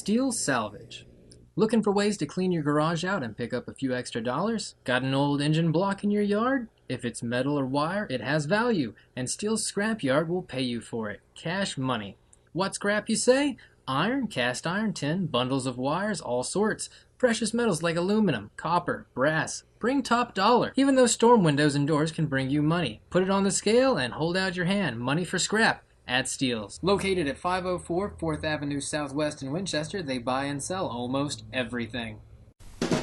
Steel Salvage. Looking for ways to clean your garage out and pick up a few extra dollars? Got an old engine block in your yard? If it's metal or wire, it has value, and Steel's Scrapyard will pay you for it. Cash money. What scrap, you say? Iron, cast iron, tin, bundles of wires, all sorts. Precious metals like aluminum, copper, brass. Bring top dollar. Even those storm windows and doors can bring you money. Put it on the scale and hold out your hand. Money for scrap. At Steels. Located at 504 4th Avenue Southwest in Winchester, they buy and sell almost everything.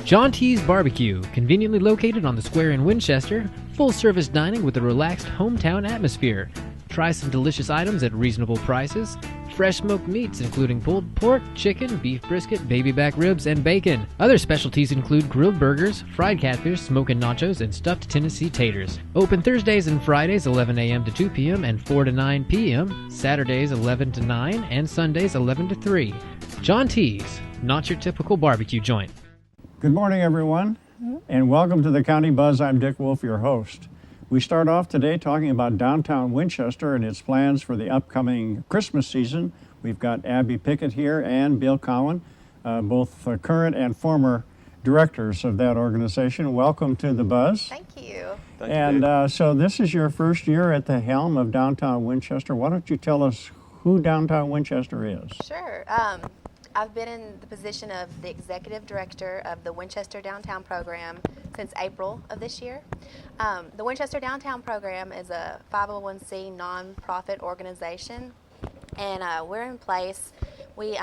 John T's Barbecue, conveniently located on the square in Winchester, full-service dining with a relaxed hometown atmosphere. Try some delicious items at reasonable prices. Fresh smoked meats including pulled pork, chicken, beef brisket, baby back ribs, and bacon. Other specialties include grilled burgers, fried catfish, smoking nachos, and stuffed Tennessee taters. Open Thursdays and Fridays 11 a.m. to 2 p.m. and 4 to 9 p.m. Saturdays 11 to 9 and Sundays 11 to 3. John T's, not your typical barbecue joint. Good morning, everyone, and welcome to the County Buzz. I'm Dick Wolff, your host. We start off today talking about downtown Winchester and its plans for the upcoming Christmas season. We've got Abby Pickett here and Bill Cowan, both current and former directors of that organization. Welcome to the Buzz. Thank you. So this is your first year at the helm of downtown Winchester. Why don't you tell us who downtown Winchester is? Sure. I've been in the position of the executive director of the Winchester Downtown Program since April of this year. The Winchester Downtown Program is a 501c nonprofit organization, and we're in place. We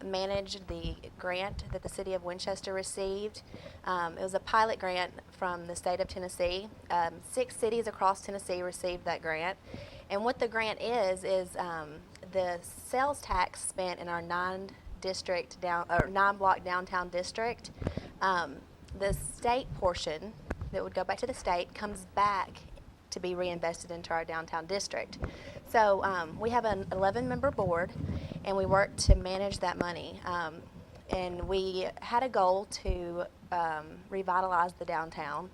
managed the grant that the city of Winchester received. It was a pilot grant from the state of Tennessee. 6 cities across Tennessee received that grant. And what the grant is the sales tax spent in our 9-block downtown district. The state portion that would go back to the state comes back to be reinvested into our downtown district. So we have an 11-member board, and we work to manage that money. And we had a goal to revitalize the downtown.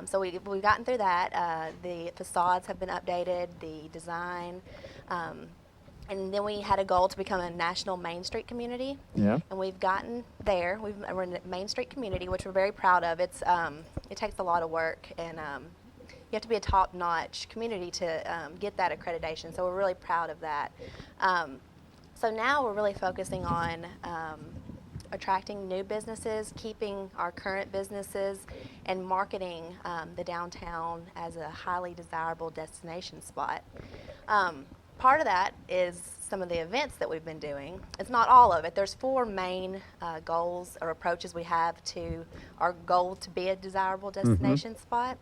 So we've gotten through that. The facades have been updated, the design. And then we had a goal to become a national Main Street community. Yeah. And we've gotten there. We're in a Main Street community, which we're very proud of. It takes a lot of work, and you have to be a top-notch community to get that accreditation. So we're really proud of that. So now we're really focusing on attracting new businesses, keeping our current businesses, and marketing the downtown as a highly desirable destination spot. Part of that is some of the events that we've been doing. It's not all of it. There's 4 main goals or approaches we have to our goal to be a desirable destination spot.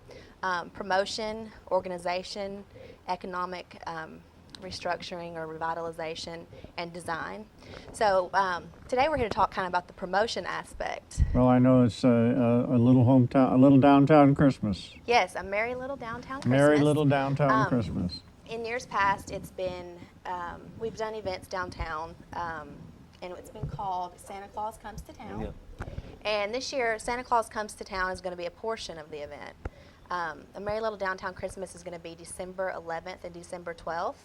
Promotion, organization, economic restructuring or revitalization, and design. So today we're here to talk kind of about the promotion aspect. Well, I know it's a little downtown Christmas. Yes, a merry little downtown Christmas. Merry little downtown Christmas. In years past, it's been, we've done events downtown, and it's been called Santa Claus Comes to Town. Yeah. And this year, Santa Claus Comes to Town is going to be a portion of the event. A Merry Little Downtown Christmas is going to be December 11th and December 12th.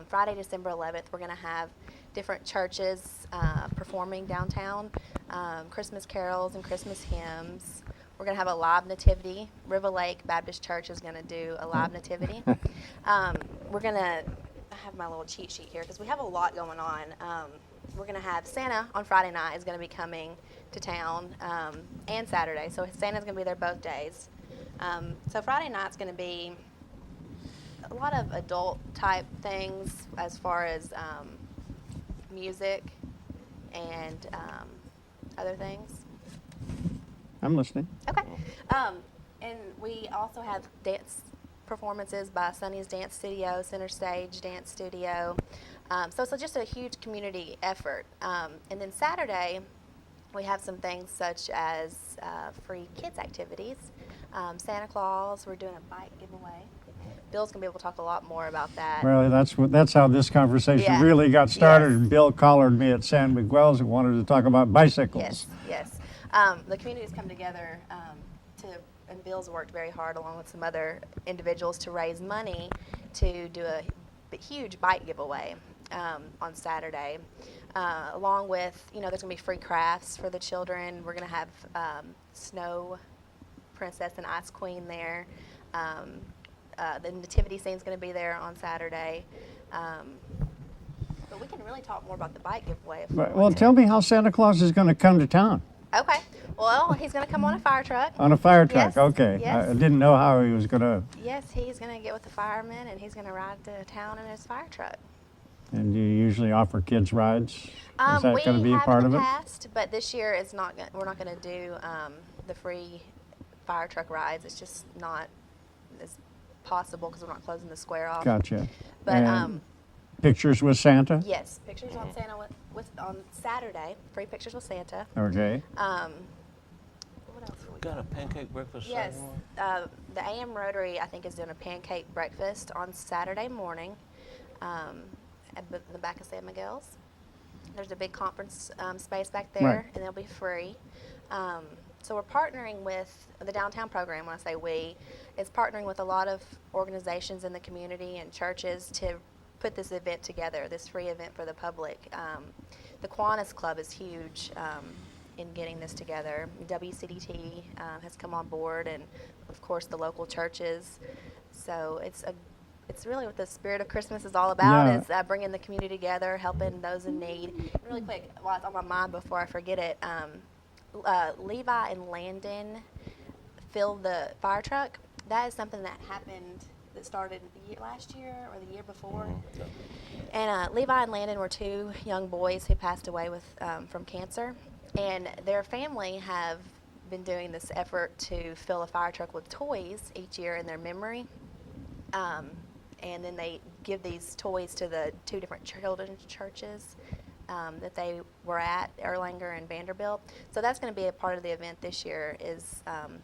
Friday, December 11th, we're going to have different churches performing downtown, Christmas carols and Christmas hymns. We're going to have a live nativity. River Lake Baptist Church is going to do a live nativity. We're going to, I have my little cheat sheet here because we have a lot going on. We're going to have Santa on Friday night is going to be coming to town, and Saturday. So Santa's going to be there both days. So Friday night's going to be a lot of adult type things as far as music and other things. I'm listening. Okay. And we also have dance performances by Sunny's Dance Studio, Center Stage Dance Studio. So it's just a huge community effort. And then Saturday, we have some things such as free kids activities. Santa Claus, we're doing a bike giveaway. Bill's going to be able to talk a lot more about that. Well, that's how this conversation really got started. Yes. Bill collared me at San Miguel's and wanted to talk about bicycles. Yes. The community's come together and Bill's worked very hard along with some other individuals to raise money to do a huge bike giveaway on Saturday. along with, there's going to be free crafts for the children. We're going to have Snow Princess and Ice Queen there. The nativity scene's going to be there on Saturday. But we can really talk more about the bike giveaway. Well, tell me how Santa Claus is going to come to town. Okay. Well, he's going to come on a fire truck. On a fire truck, Yes, okay. yes. I didn't know how he was going to. Yes, he's going to get with the firemen, and he's going to ride to town in his fire truck. And you usually offer kids rides? Is that going to be a We part have of in it? the past, but this year it's not. We're not going to do the free fire truck rides. It's just not as possible because we're not closing the square off. Gotcha. But And pictures with Santa? yes, pictures on Santa on Saturday. Free pictures with Santa. Okay. What else? Have we Got a pancake breakfast Yes, Saturday the AM Rotary, I think, is doing a pancake breakfast on Saturday morning at the back of San Miguel's. There's a big conference space back there, Right. and it'll be free. So we're partnering with the downtown program. When I say we, it's partnering with a lot of organizations in the community and churches to put this event together, this free event for the public. The Kiwanis Club is huge in getting this together. WCDT has come on board, and of course the local churches. So it's really what the spirit of Christmas is all about, Yeah. is bringing the community together, helping those in need. Really quick, while it's on my mind before I forget it, Levi and Landon filled the fire truck. That is something that happened, that started last year or the year before. And Levi and Landon were two young boys who passed away from cancer. And their family have been doing this effort to fill a fire truck with toys each year in their memory. And then they give these toys to the two different children's churches that they were at, Erlanger and Vanderbilt. So that's going to be a part of the event this year, is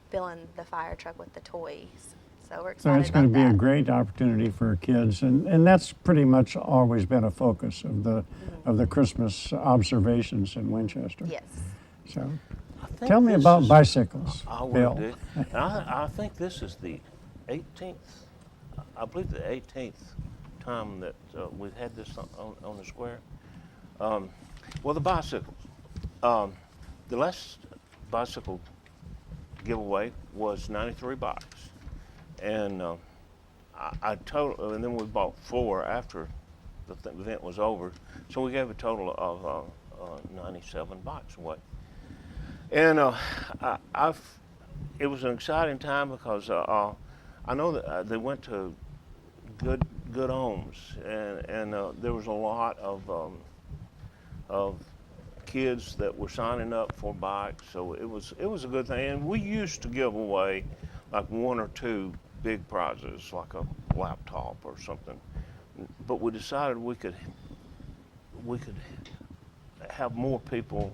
filling the fire truck with the toys. So we're So excited it's going to be about a that. great opportunity for kids, and that's pretty much always been a focus of the Christmas observations in Winchester. Yes. So I think tell me this about is- bicycles, I will Bill. do. And I think this is the 18th, I believe the 18th time that we've had this on the square. Well, the bicycles. The last bicycle giveaway was 93 bikes. And and then we bought 4 after the event was over. So we gave a total of 97 bikes away. And it was an exciting time because I know that they went to good homes, and there was a lot of kids that were signing up for bikes. So it was a good thing. And we used to give away like 1 or 2 big prizes, like a laptop or something. But we decided we could have more people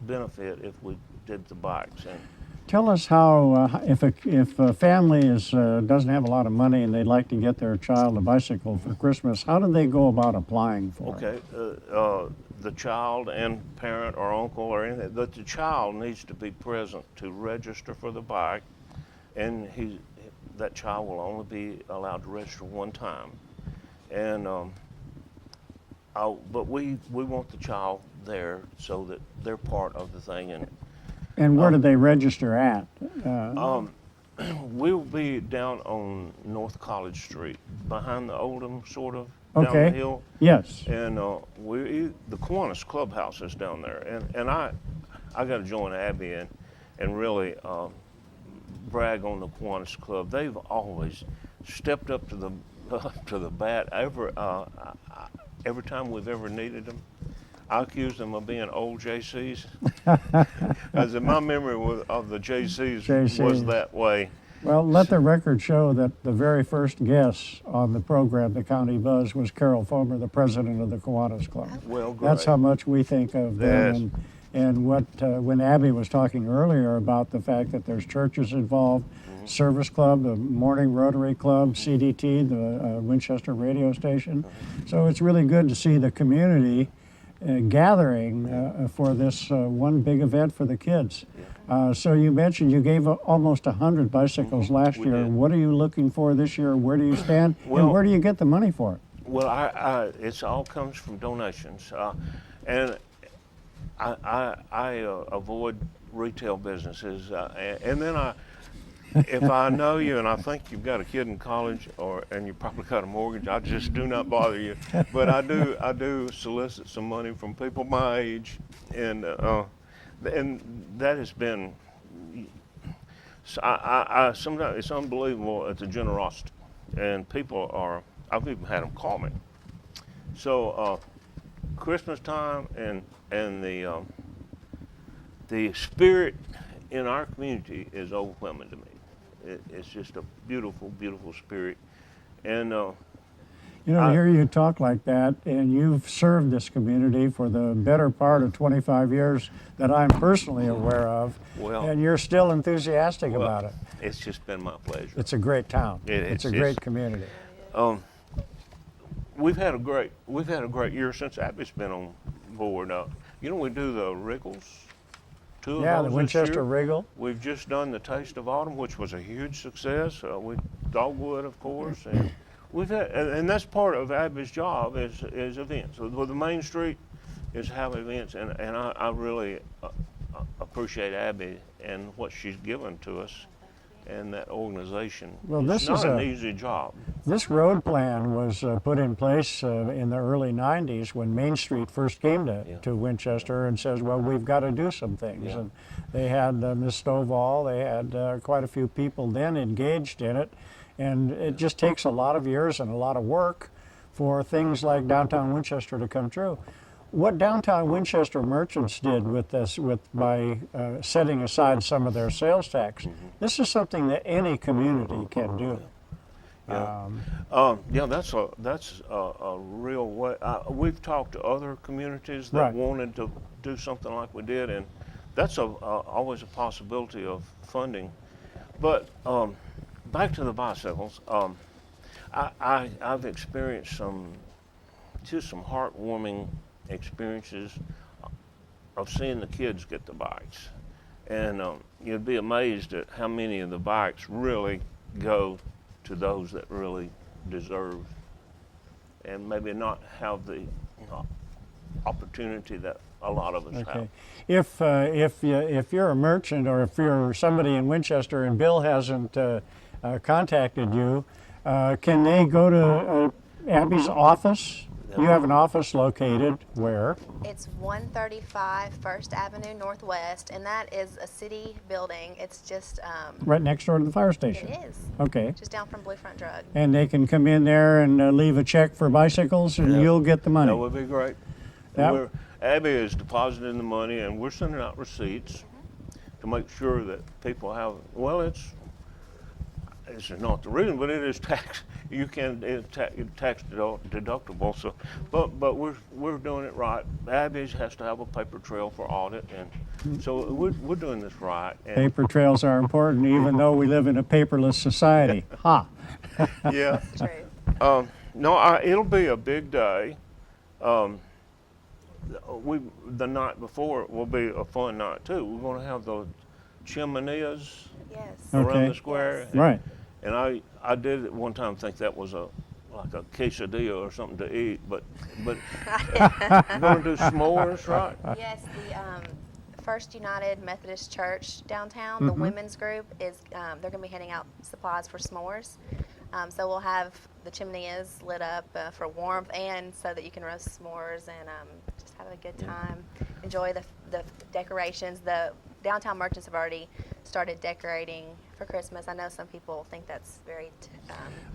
benefit if we did the bikes. And Tell us how, if a family doesn't have a lot of money and they'd like to get their child a bicycle for Christmas, how do they go about applying for it? okay, the child and parent or uncle or anything, the child needs to be present to register for the bike, and that child will only be allowed to register one time. And but we want the child there so that they're part of the thing. And where do they register at? We'll be down on North College Street, behind the Oldham, sort of, down Okay. the hill. Yes. And the Kiwanis Clubhouse is down there. And I got to join Abby and really brag on the Kiwanis Club. They've always stepped up to the bat every time we've ever needed them. I accuse them of being old JCs, as in my memory of the JCs was that way. Well, let the record show that the very first guest on the program, The County Buzz, was Carol Fomer, the president of the Kiwanis Club. Well, great. That's how much we think of them. Yes. And when Abby was talking earlier about the fact that there's churches involved, Service Club, the Morning Rotary Club, CDT, the Winchester radio station. So it's really good to see the community gathering for this one big event for the kids. So you mentioned you gave almost 100 bicycles last We year. did. What are you looking for this year? Where do you stand? Well, and where do you get the money for it? Well, it all comes from donations. And I avoid retail businesses, and then if I know you and I think you've got a kid in college and you probably got a mortgage, I just do not bother you. But I do solicit some money from people my age, and that has been. I sometimes it's unbelievable at the generosity, and people are. I've even had them call me. So Christmas time and the spirit in our community is overwhelming to me. It's just a beautiful, beautiful spirit. And You know, to hear you talk like that, and you've served this community for the better part of 25 years that I'm personally aware of, and you're still enthusiastic about it. It's just been my pleasure. It's a great town. It's a great community. We've had a great year since Abby's been on board. You know, we do the Wriggles. Two of those the Winchester this year. Wriggle. We've just done the Taste of Autumn, which was a huge success. Dogwood, of course, and we've had, and that's part of Abby's job is events. Well, the Main Street is have events, and I really appreciate Abby and what she's given to us and that organization. Well, it's not an easy job. This road plan was put in place in the early 90s when Main Street first came to Winchester and says, well, we've got to do some things. And they had Ms. Stovall, they had quite a few people then engaged in it. And it just takes a lot of years and a lot of work for things like downtown Winchester to come true. What downtown Winchester merchants did with this, by setting aside some of their sales tax, this is something that any community can do. That's a real way. We've talked to other communities that wanted to do something like we did, and that's always a possibility of funding. But back to the bicycles, I've experienced some heartwarming experiences of seeing the kids get the bikes, and you'd be amazed at how many of the bikes really go to those that really deserve and maybe not have the opportunity that a lot of us have. If you're a merchant or if you're somebody in Winchester and Bill hasn't contacted you, can they go to Abby's office? You have an office located where? It's 135 First Avenue Northwest, and that is a city building. It's just right next door to the fire station. It is. Okay. Just down from Bluefront Drug. And they can come in there and leave a check for bicycles, and you'll get the money. That would be great. Abby is depositing the money, and we're sending out receipts to make sure that people have. Well, it's not the reason, but it is tax. It's tax deductible. So, but we're doing it right. Abby has to have a paper trail for audit, and so we're doing this right. And paper trails are important, even though we live in a paperless society. Yeah. True. No, it'll be a big day. The night before will be a fun night too. We're going to have the chimeneas around the square. Yes. Right. And I did at one time think that was like a quesadilla or something to eat, but we're going to do s'mores, right? Yes, the First United Methodist Church downtown, the women's group is they're going to be handing out supplies for s'mores. So we'll have the chimeneas lit up for warmth and so that you can roast s'mores and just have a good time. Enjoy the decorations. The downtown merchants have already started decorating for Christmas. I know some people think that's very...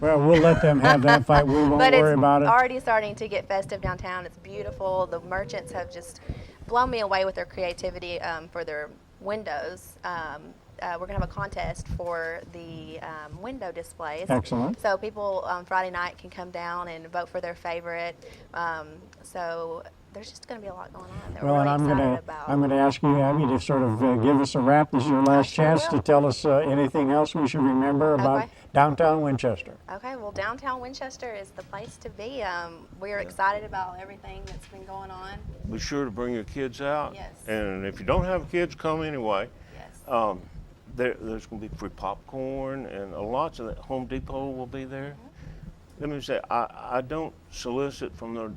well, we'll let them have that fight. We won't worry about it. But it's already starting to get festive downtown. It's beautiful. The merchants have just blown me away with their creativity for their windows. We're going to have a contest for the window displays. Excellent. So people on Friday night can come down and vote for their favorite. So there's just going to be a lot going on that we're really excited about. I'm going to ask you, Abby, to sort of give us a wrap. This is your last chance to tell us anything else we should remember about downtown Winchester. Okay, well, downtown Winchester is the place to be. We're excited about everything that's been going on. Be sure to bring your kids out. Yes. And if you don't have kids, come anyway. Yes. There's going to be free popcorn, and lots of that. Home Depot will be there. Let me say, I don't solicit from the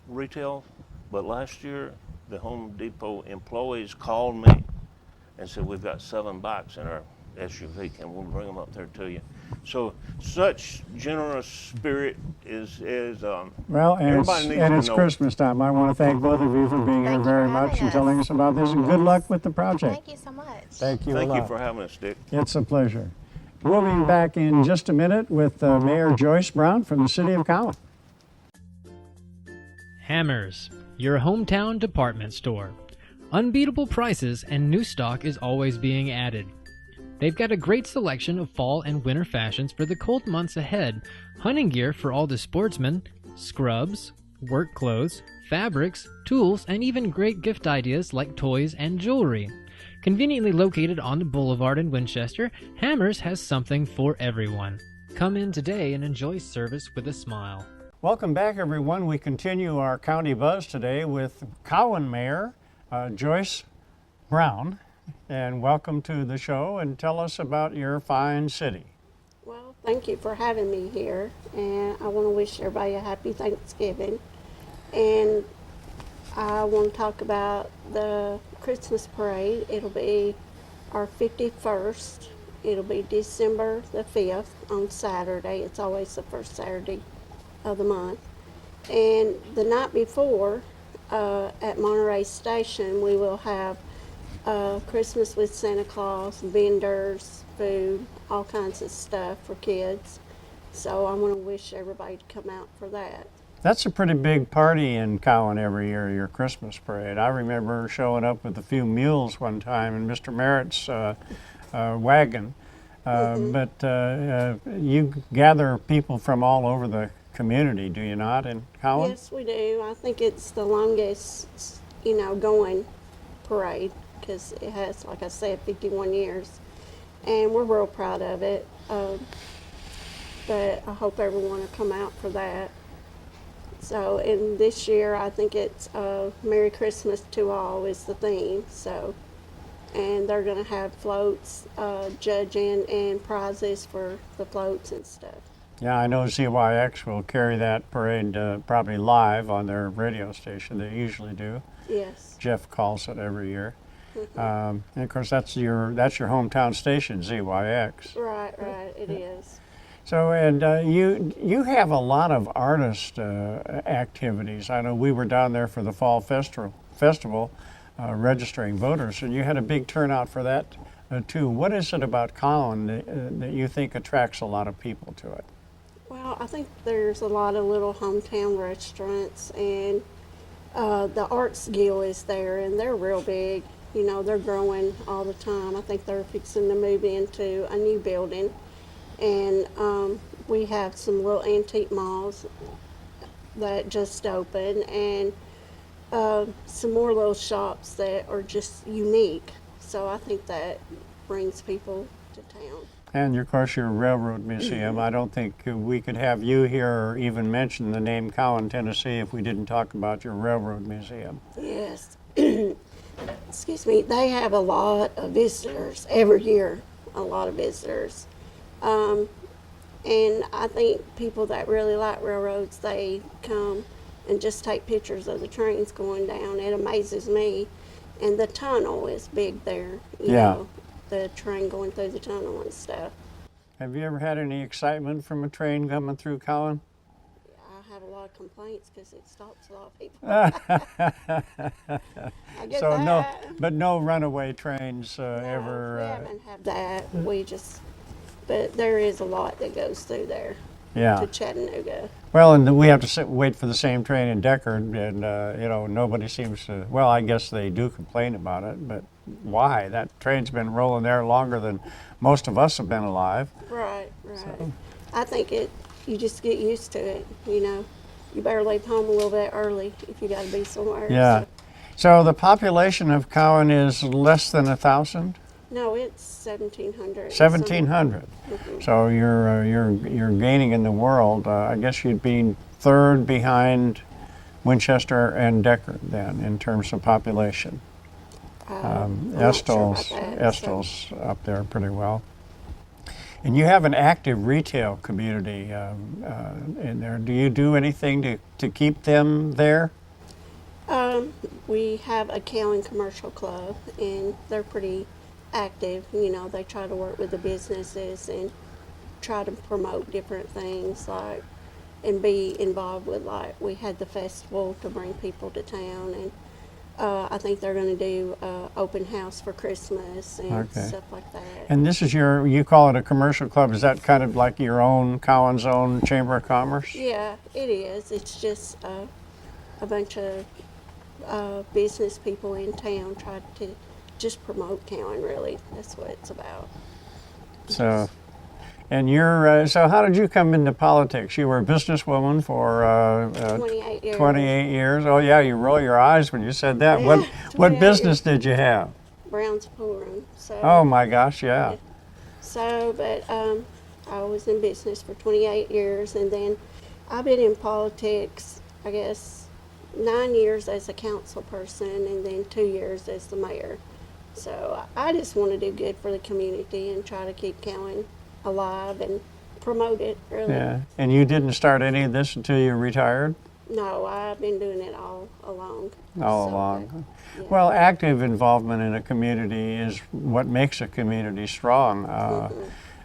retail But last year, the Home Depot employees called me and said, we've got 7 bikes in our SUV, and we'll bring them up there to you. So such generous spirit is Well, and everybody needs to it's know. Christmas time. I want to thank both of you for being here Thank you very for much having and telling us. us about this, and good luck with the project. Thank you so much. Thank you a Thank lot. you for having us, Dick. It's a pleasure. We'll be back in just a minute with Mayor Joyce Brown from the City of Cowan. Hammers, your hometown department store. Unbeatable prices and new stock is always being added. They've got a great selection of fall and winter fashions for the cold months ahead, hunting gear for all the sportsmen, scrubs, work clothes, fabrics, tools, and even great gift ideas like toys and jewelry. Conveniently located on the boulevard in Winchester, Hammers has something for everyone. Come in today and enjoy service with a smile. Welcome back, everyone. We continue our county buzz today with Cowan Mayor Joyce Brown. And welcome to the show, and tell us about your fine city. Well, thank you for having me here, and I want to wish everybody a happy Thanksgiving. And I want to talk about the Christmas parade. It'll be our 51st. It'll be December the 5th on Saturday. It's always the first Saturday of the month. And the night before, at Monterey Station, we will have Christmas with Santa Claus, vendors, food, all kinds of stuff for kids. So I want to wish everybody to come out for that. That's a pretty big party in Cowan every year, your Christmas parade. I remember showing up with a few mules one time in Mr. Merritt's wagon. But you gather people from all over the community, do you not, in Cowan? Yes, we do. I think it's the longest, going parade, because it has, like I said, 51 years. And we're real proud of it. But I hope everyone will come out for that. So, and this year I think it's Merry Christmas to All is the theme. So, and they're going to have floats, judging, and prizes for the floats and stuff. Yeah, I know ZYX will carry that parade probably live on their radio station. They usually do. Yes. Jeff calls it every year. And of course, that's your hometown station, ZYX. Right, it is. So, and you have a lot of artist activities. I know we were down there for the fall festival registering voters, and you had a big turnout for that too. What is it about Cowan that you think attracts a lot of people to it? Well, I think there's a lot of little hometown restaurants, and the Arts Guild is there, and they're real big. They're growing all the time. I think they're fixing to move into a new building. And we have some little antique malls that just opened, and some more little shops that are just unique. So I think that brings people to town. And of course, your Railroad Museum. I don't think we could have you here or even mention the name Cowan, Tennessee, if we didn't talk about your Railroad Museum. Yes. Excuse me. They have a lot of visitors every year, a lot of visitors. And I think people that really like railroads, they come and just take pictures of the trains going down. It amazes me. And the tunnel is big there, you know, the train going through the tunnel and stuff. Have you ever had any excitement from a train coming through Cowan? I have a lot of complaints because it stops a lot of people. I get So that. no runaway trains No, ever. we haven't had that. But there is a lot that goes through there to Chattanooga. Well, and we have to wait for the same train in Deckard, and nobody seems to. Well, I guess they do complain about it, but why? That train's been rolling there longer than most of us have been alive. Right. So. I think you just get used to it. You better leave home a little bit early if you got to be somewhere. Yeah. So the population of Cowan is less than 1,000. No, it's 1,700. 1,700. Mm-hmm. So you're gaining in the world. I guess you'd be third behind Winchester and Deckard then in terms of population. Estill's up there pretty well. And you have an active retail community in there. Do you do anything to keep them there? We have a Cowan commercial club, and they're pretty active. You know, they try to work with the businesses and try to promote different things, like, and be involved with, like, we had the festival to bring people to town, and I think they're going to do open house for Christmas and stuff like that. And this is you call it a commercial club. Is that kind of like your own, Cowan's own Chamber of Commerce? Yeah, it is. It's just a bunch of business people in town try to just promote Cowan, really. That's what it's about. So, and you're, so how did you come into politics? You were a businesswoman for 28 years. 28 years. Oh yeah, you roll your eyes when you said that. Yeah, What business did you have? Brown's Pouring. So, Oh my gosh, yeah. So, but I was in business for 28 years, and then I've been in politics, I guess, 9 years as a council person, and then 2 years as the mayor. So I just want to do good for the community and try to keep Cowan alive and promote it, really. Yeah. And you didn't start any of this until you retired? No, I've been doing it all along. All along. Well, active involvement in a community is what makes a community strong.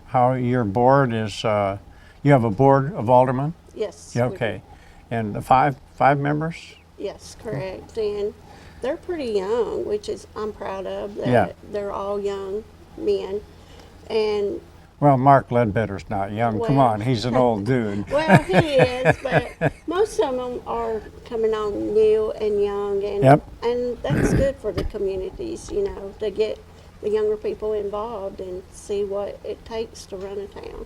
How your board is, you have a board of aldermen? Yes. Yeah, we okay. And the five members? do. Yes, correct. And they're pretty young, which is I'm proud of. That Yeah. They're all young men. And Well, Mark Ledbetter's not young. Come Well- on, he's an old dude. well, he is, but most of them are coming on new and young, and Yep. and that's good for the communities, you know, to get the younger people involved and see what it takes to run a town.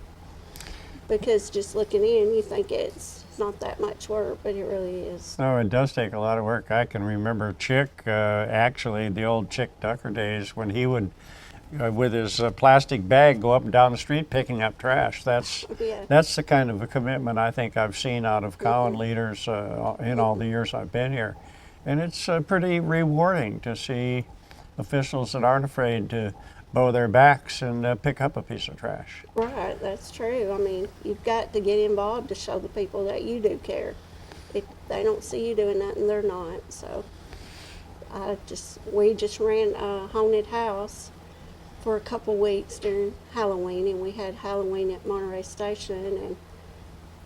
Because just looking in, you think it's not that much work, but it really is. Oh, it does take a lot of work. I can remember Chick, actually, the old Chick Ducker days, when he would, with his plastic bag, go up and down the street picking up trash. That's Yeah. that's the kind of a commitment I think I've seen out of Cowan leaders in all the years I've been here. And it's pretty rewarding to see officials that aren't afraid to bow their backs and pick up a piece of trash. Right, that's true. I mean, you've got to get involved to show the people that you do care. If they don't see you doing nothing, they're not. So we just ran a haunted house for a couple weeks during Halloween, and we had Halloween at Monterey Station, and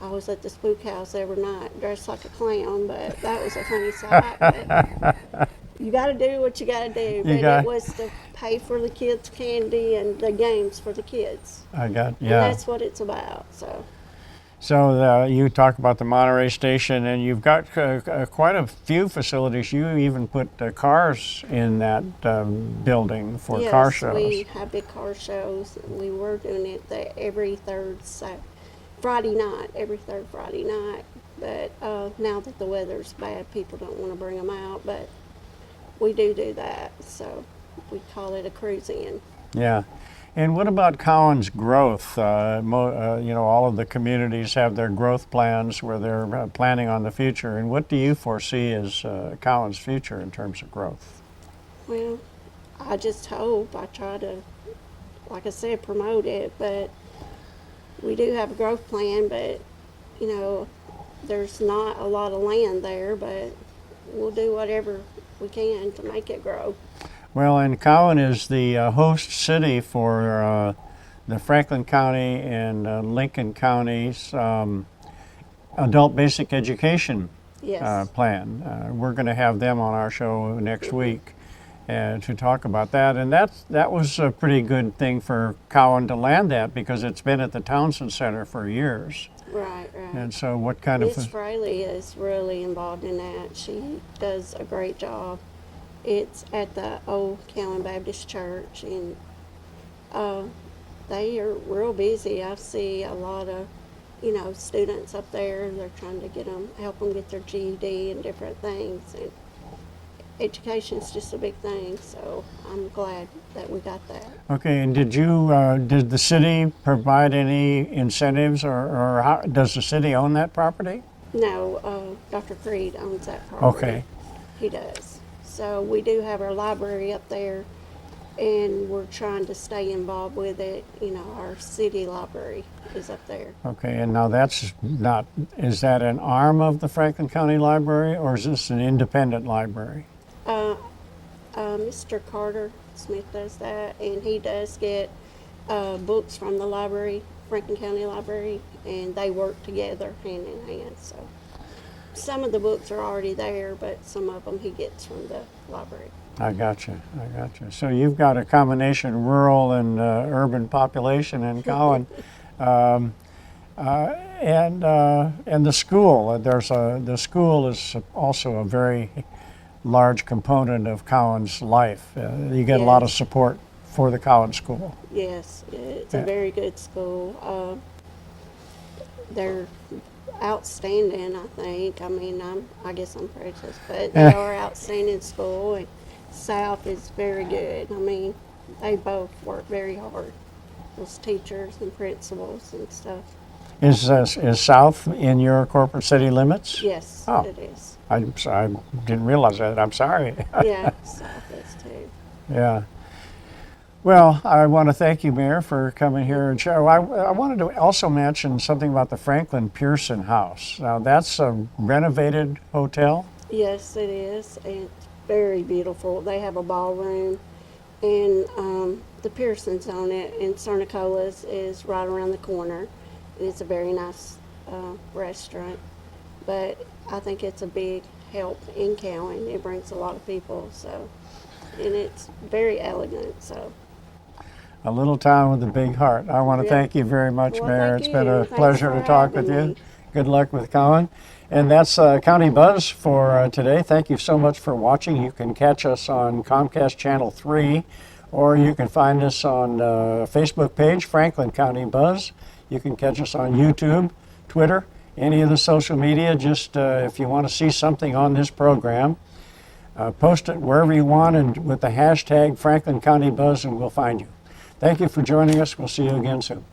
I was at the spook house every night dressed like a clown, but that was a funny sight. But you got to do what you got to do. But it was to pay for the kids' candy and the games for the kids. And And that's what it's about. So you talk about the Monterey Station, and you've got quite a few facilities. You even put cars in that building for car shows. Yes, we have big car shows. We were doing it every third Friday night, But now that the weather's bad, people don't want to bring them out. But we do that, so we call it a cruise in. Yeah. And what about Cowan's growth? You know, all of the communities have their growth plans where they're planning on the future. And what do you foresee as Cowan's future in terms of growth? Well, I just hope I try to, like I said, promote it. But we do have a growth plan, but, you know, there's not a lot of land there, but we'll do whatever we can to make it grow. Well, and Cowan is the host city for the Franklin County and Lincoln County's adult basic education plan. We're going to have them on our show next week to talk about that. And that was a pretty good thing for Cowan to land that, because it's been at the Townsend Center for years. Right. And so what kind of... Miss Fraley is really involved in that. She does a great job. It's at the old Cowan Baptist Church, and they are real busy. I see a lot of, you know, students up there. They're trying to help them get their GED and different things. And education's just a big thing, so I'm glad that we got that. Okay, and did the city provide any incentives, or how, does the city own that property? No, Dr. Creed owns that property. Okay. He does. So we do have our library up there. and we're trying to stay involved with it. You know, our city library is up there. Okay, and now that's not, is that an arm of the Franklin County Library, or is this an independent library? Mr. Carter Smith does that, and he does get books from the library, Franklin County Library, and they work together hand in hand. So some of the books are already there, but some of them he gets from the library. I got you. So you've got a combination rural and urban population in Cowan. And the school, the school is also a very large component of Cowan's life. You get a lot of support for the Cowan School. Yes, it's a very good school. They're outstanding, I think. I mean, I guess I'm prejudiced, but they are outstanding school, and South is very good. I mean, they both work very hard, those teachers and principals and stuff. Is South in your corporate city limits? Yes, Oh. it is. I didn't realize that. I'm sorry. Yeah, South is too. Yeah. Well, I want to thank you, Mayor, for coming here and share. I wanted to also mention something about the Franklin Pearson House. Now, that's a renovated hotel. Yes, it is. It's very beautiful. They have a ballroom, and the Pearsons own it, and Cernicola's is right around the corner. It's a very nice restaurant, but I think it's a big help in Cowan. It brings a lot of people, so, and it's very elegant, so. A little town with a big heart. I want to thank you very much, Well, Mayor. thank It's been you. a Thanks pleasure for to talk with having you. me. Good luck with Cowan. And that's County Buzz for today. Thank you so much for watching. You can catch us on Comcast Channel 3, or you can find us on Facebook page, Franklin County Buzz. You can catch us on YouTube, Twitter, any of the social media. Just if you want to see something on this program, post it wherever you want and with the hashtag Franklin County Buzz, and we'll find you. Thank you for joining us. We'll see you again soon.